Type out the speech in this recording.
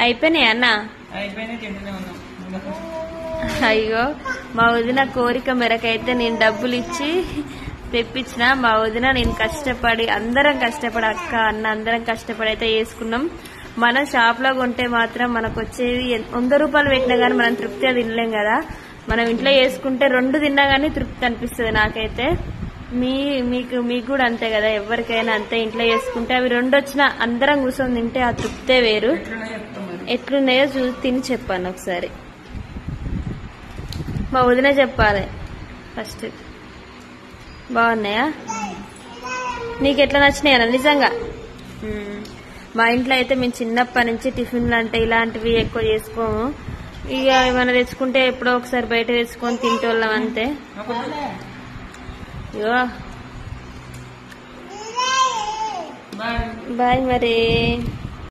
అయిపోయినాయి అన్న? అయ్యో మా వదిన కోరిక మేరకైతే నేను డబ్బులు ఇచ్చి తెప్పించిన. మా వదిన నేను కష్టపడి అందరం కష్టపడి అక్క అన్న అందరం కష్టపడి అయితే వేసుకున్నాం. మనం షాప్ లో కొంటే మాత్రం మనకు వచ్చేది 100 రూపాయలు పెట్టినా గానీ మనం తృప్తిగా తినలేం కదా. మనం ఇంట్లో చేసుకుంటే 2 తిన్నా గానీ తృప్తి అనిపిస్తుంది నాకైతే. మీకు కూడా అంతే కదా, ఎవరికైనా అంతే. ఇంట్లో చేసుకుంటే అవి 2 వచ్చినా అందరం కూర్చొని తింటే ఆ తృప్తే వేరు. ఎట్లున్నాయో చూసి తిని చెప్పాను ఒకసారి. మా వదిన చెప్పాలి ఫస్ట్. బాగున్నాయా? నీకు ఎట్లా నచ్చినాయా నిజంగా? మా ఇంట్లో అయితే మేము చిన్నప్పటి నుంచి టిఫిన్లు అంటే ఇలాంటివి ఎక్కువ చేసుకోము. ఇక ఏమైనా తెచ్చుకుంటే ఎప్పుడో ఒకసారి బయట తెచ్చుకొని తింటోళ్ళం అంతే. ఇగో బాయ్ మరి.